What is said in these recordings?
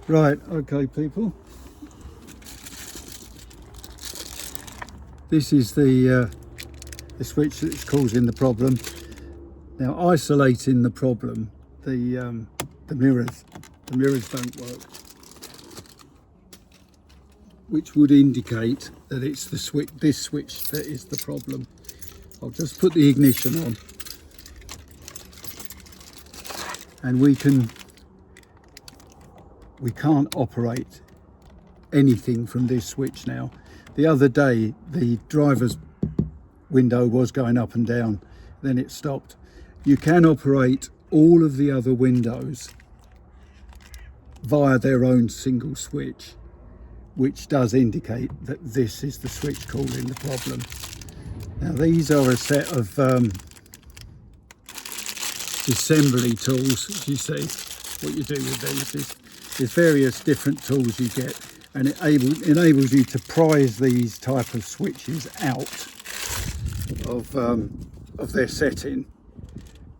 Right, okay people, this is the switch that's causing the problem. Now, isolating the problem, the mirrors don't work, which would indicate that it's the switch, this switch, that is the problem. I'll just put the ignition on, and we can't operate anything from this switch now. The other day the driver's window was going up and down, then it stopped. You can operate all of the other windows via their own single switch, which does indicate that this is the switch causing the problem. Now, these are a set of assembly tools. As you see, what you do with these is there's various different tools you get, and it enables you to prise these type of switches out of their setting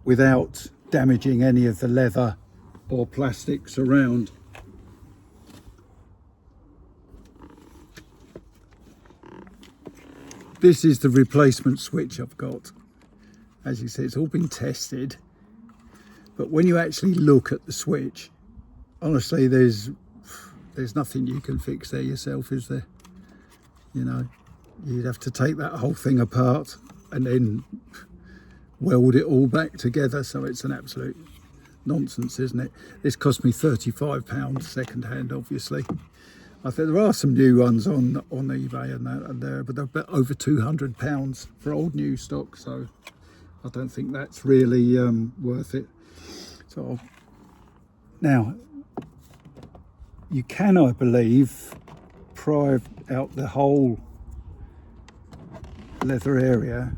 without damaging any of the leather or plastics around. This is the replacement switch I've got. As you see, it's all been tested, but when you actually look at the switch, honestly, there's nothing you can fix there yourself, is there? You know, you'd have to take that whole thing apart and then weld it all back together, so it's an absolute nonsense, isn't it? This cost me £35 second hand, obviously. I think there are some new ones on eBay and that, but they're about over £200 for old new stock, so I don't think that's really worth it. So now, you can, I believe, pry out the whole leather area,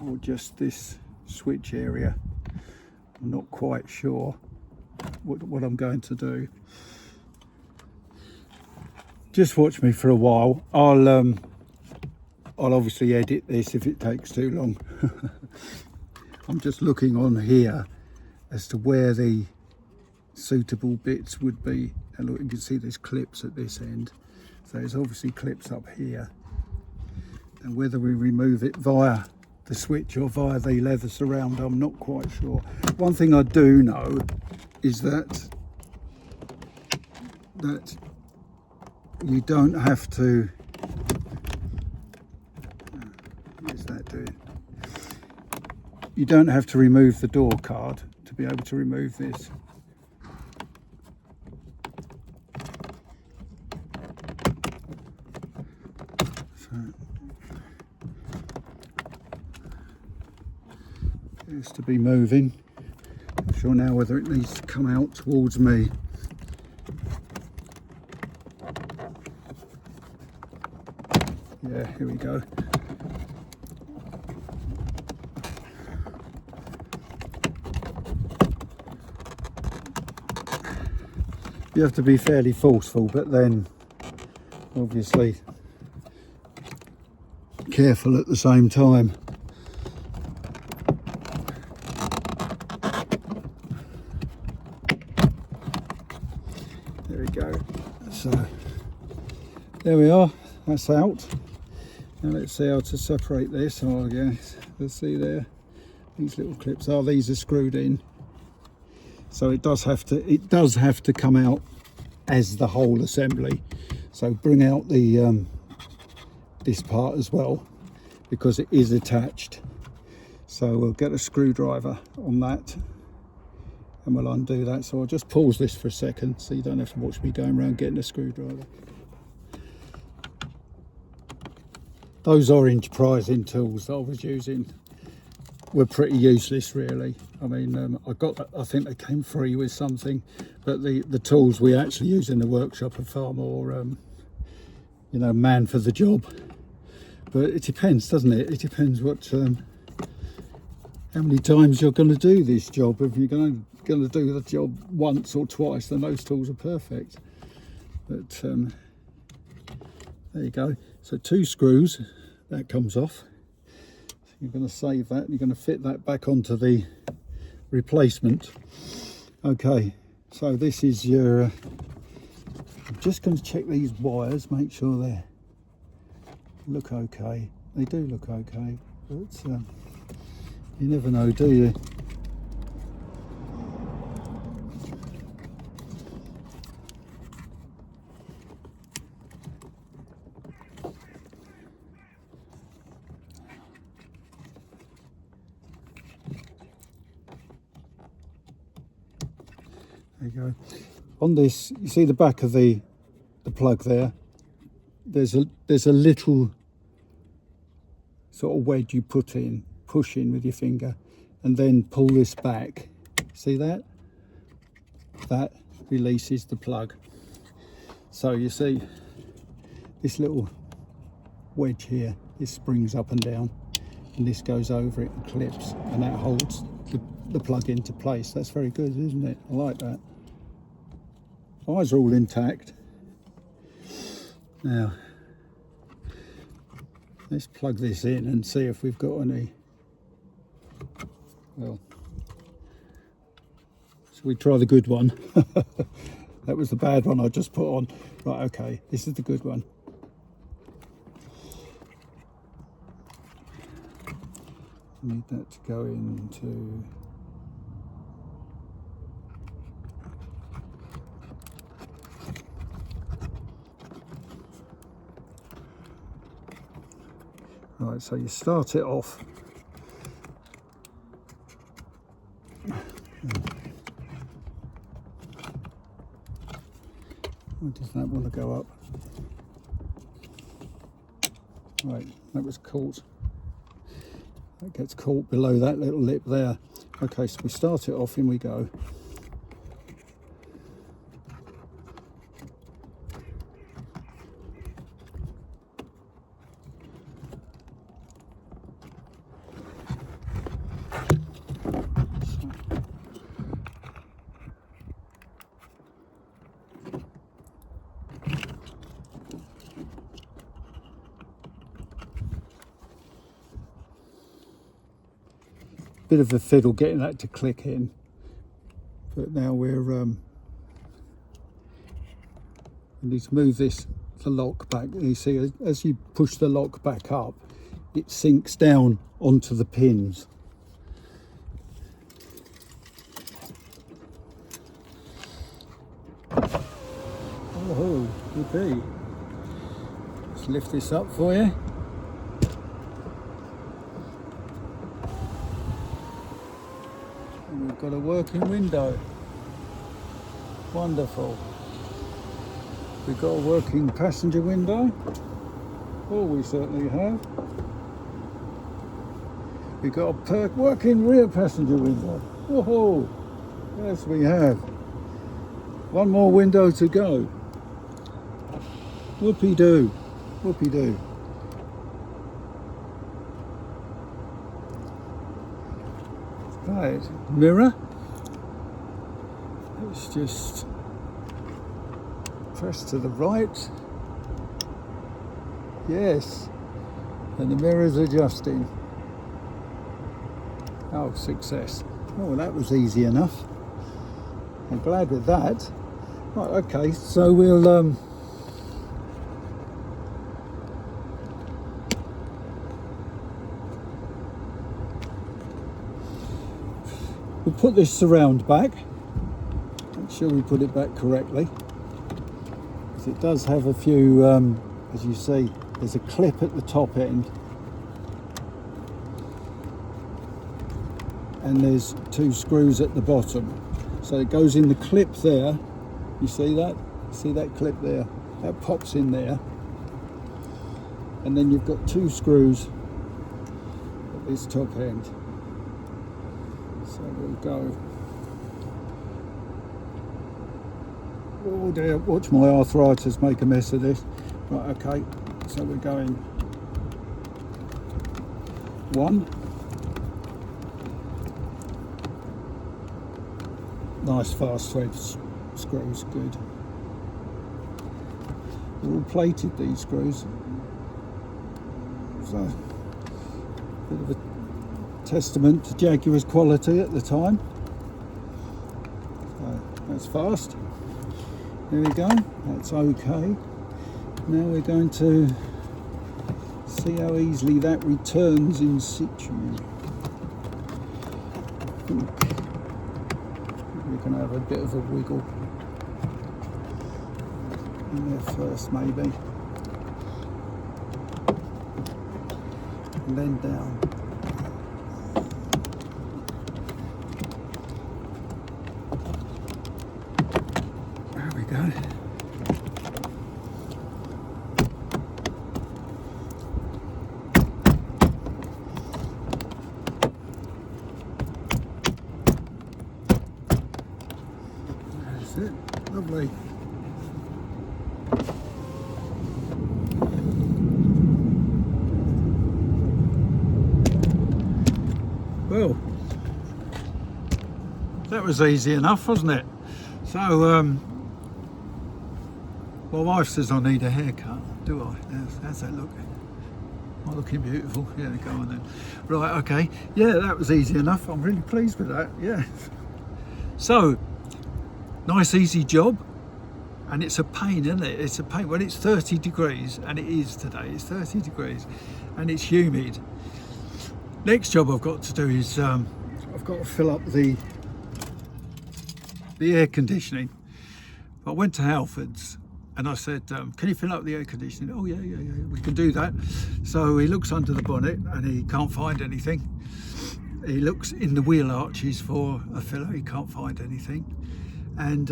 or just this switch area. I'm not quite sure what I'm going to do. Just watch me for a while. I'll obviously edit this if it takes too long. I'm just looking on here as to where the suitable bits would be, and look, you can see there's clips at this end, so there's obviously clips up here, and whether we remove it via the switch or via the leather surround, I'm not quite sure. One thing I do know is that you don't have to, what's that doing? You don't have to remove the door card to be able to remove this. So, appears to be moving. Not sure now whether it needs to come out towards me. Yeah, here we go. You have to be fairly forceful, but then obviously careful at the same time. There we go. So there we are, that's out. Now let's see how to separate this. Oh yes, let's see there, these little clips these are screwed in, so it does have to come out as the whole assembly. So bring out the this part as well, because it is attached. So we'll get a screwdriver on that and we'll undo that. So I'll just pause this for a second so you don't have to watch me going around getting a screwdriver. Those orange prizing tools that I was using were pretty useless, really. I mean, I think they came free with something, but the tools we actually use in the workshop are far more, you know, man for the job. But it depends, doesn't it? It depends what, how many times you're going to do this job. If you're going to do the job once or twice, then those tools are perfect. But there you go. So 2 screws, that comes off. So you're going to save that, and you're going to fit that back onto the replacement. Okay, So this is your, I'm just going to check these wires, make sure they look okay. They do look okay, but you never know, do you? There you go. On this, you see the back of the plug there. There's a little sort of wedge you put in, push in with your finger, and then pull this back. See that? That releases the plug. So you see this little wedge here. This springs up and down, and this goes over it and clips, and that holds the plug into place. That's very good, isn't it? I like that. Wires are all intact. Now let's plug this in and see if we've got any. Well, so we try the good one. That was the bad one I just put on. Right, okay, this is the good one. I need that to go into. Right, so you start it off. Why does that want to go up? Right, that was caught. That gets caught below that little lip there. Okay, so we start it off, in we go. Bit of a fiddle getting that to click in, but now we need to move the lock back. You see, as you push the lock back up, it sinks down onto the pins. Oh, okay. Let's lift this up for you. And we've got a working window. Wonderful. We've got a working passenger window. Oh, we certainly have. We've got a working rear passenger window. Oh, yes we have. One more window to go. Whoopie-doo, whoopie-doo. Right, mirror. Let's just press to the right. Yes, and the mirror's adjusting. Oh, success. Oh, that was easy enough. I'm glad with that. Right, okay, so we'll put this surround back. Make sure we put it back correctly, because it does have a few, as you see, there's a clip at the top end, and there's two screws at the bottom. So it goes in the clip there. You see that? See that clip there? That pops in there. And then you've got two screws at this top end. So we'll go. Oh dear, watch my arthritis make a mess of this. Right, okay, so we're going one. Nice fast thread screws, good. They're all plated, these screws. So, bit of a testament to Jaguar's quality at the time. So, as fast. There we go, that's okay. Now we're going to see how easily that returns in situ. We're going to have a bit of a wiggle in there first, maybe, and then down. There we go. That's it. Lovely. Well, that was easy enough, wasn't it? So, my wife says I need a haircut. Do I? How's that look? Am I looking beautiful? Yeah, go on then. Right, okay. Yeah, that was easy enough. I'm really pleased with that. Yeah. So, nice easy job. And it's a pain, isn't it? It's a pain when it's 30 degrees, and it is today. It's 30 degrees and it's humid. Next job I've got to do is I've got to fill up the air conditioning. I went to Halfords and I said, can you fill up the air conditioning? Oh yeah, we can do that. So he looks under the bonnet and he can't find anything. He looks in the wheel arches for a filler, he can't find anything. And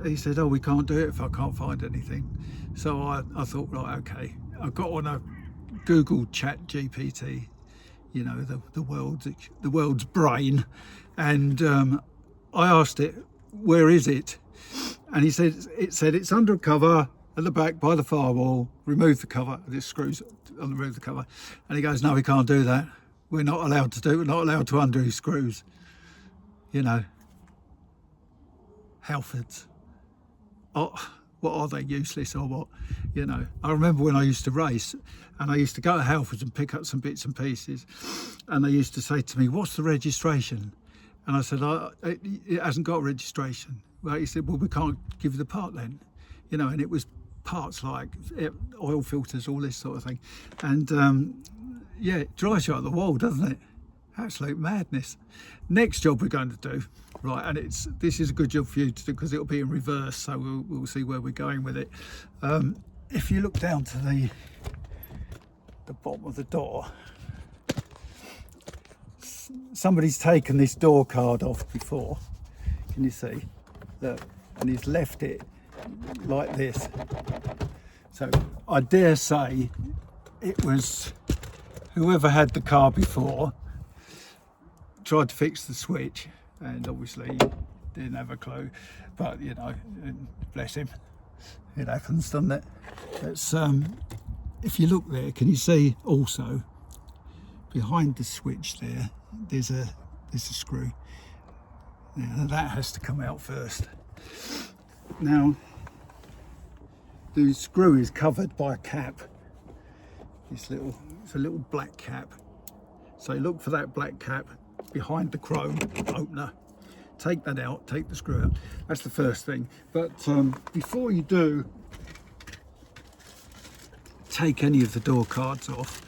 he said, oh, we can't do it if I can't find anything. So I thought, right, okay. I got on a Google Chat GPT, you know, the world's brain, and I asked it, where is it? And it said it's under a cover at the back by the firewall. Remove the cover. This screws on, remove the cover. And he goes, no, we can't do that. We're not allowed to do it. We're not allowed to undo screws. You know, Halfords. Oh, what are they, useless or what? You know, I remember when I used to race and I used to go to Halfords and pick up some bits and pieces, and they used to say to me, what's the registration? And I said, it hasn't got a registration. Well, he said, well, we can't give you the part then. You know, and it was parts like oil filters, all this sort of thing. And yeah, it drives you out of the wall, doesn't it? Absolute madness. Next job we're going to do, right, and this is a good job for you to do because it'll be in reverse, so we'll see where we're going with it. If you look down to the bottom of the door, somebody's taken this door card off before. Can you see? Look, and he's left it like this. So I dare say it was whoever had the car before tried to fix the switch, and obviously didn't have a clue, but you know, bless him, it happens, doesn't it? It's if you look there, can you see also behind the switch there, there's a screw. Now that has to come out first. Now the screw is covered by a cap. It's a little black cap. So look for that black cap behind the chrome opener. Take that out, take the screw out. That's the first thing. But before you do take any of the door cards off,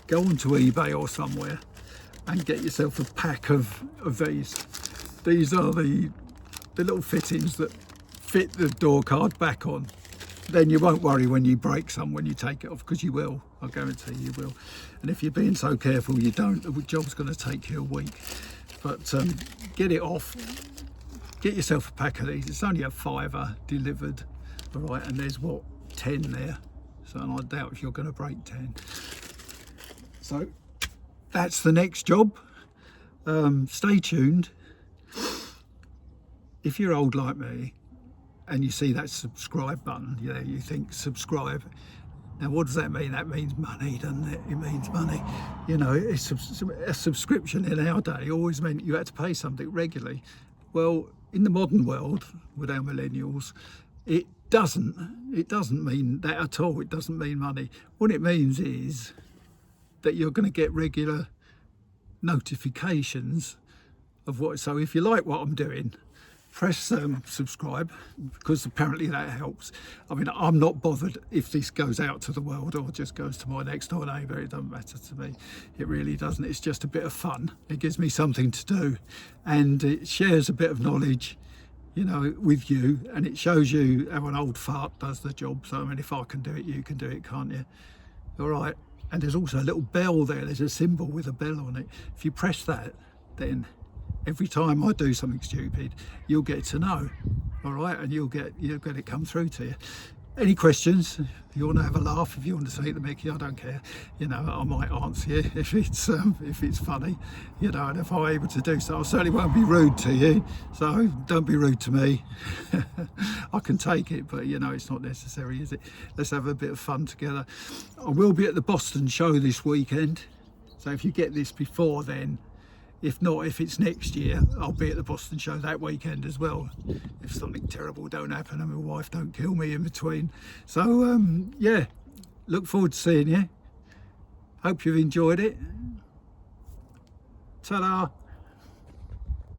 go onto eBay or somewhere and get yourself a pack of these. These are the little fittings that fit the door card back on. Then you won't worry when you break some when you take it off, because you will. I guarantee you will. And if you're being so careful you don't, the job's going to take you a week. But get it off. Get yourself a pack of these. It's only a £5 delivered. All right, and there's what, 10 there. So I doubt if you're going to break 10. So that's the next job. Stay tuned. If you're old like me and you see that subscribe button, you know, you think subscribe. Now what does that mean? That means money, doesn't it? It means money. You know, a subscription in our day always meant you had to pay something regularly. Well, in the modern world with our millennials, it doesn't mean that at all. It doesn't mean money. What it means is that you're going to get regular notifications of what. So if you like what I'm doing, press subscribe, because apparently that helps. I mean, I'm not bothered if this goes out to the world or just goes to my next door neighbour. It doesn't matter to me. It really doesn't. It's just a bit of fun. It gives me something to do, and it shares a bit of knowledge, you know, with you, and it shows you how an old fart does the job. So I mean, if I can do it, you can do it, can't you? All right. And there's also a little bell there. There's a symbol with a bell on it. If you press that, then every time I do something stupid, you'll get to know, all right, and you'll get it come through to you. Any questions? If you want to have a laugh, if you want to say to Mickey, I don't care. You know, I might answer you if it's funny. You know, and if I'm able to do so, I certainly won't be rude to you. So don't be rude to me. I can take it, but you know, it's not necessary, is it? Let's have a bit of fun together. I will be at the Boston show this weekend. So if you get this before then, if not, if it's next year, I'll be at the Boston show that weekend as well, if something terrible don't happen and my wife don't kill me in between. So yeah, look forward to seeing you. Hope you've enjoyed it. Ta-da.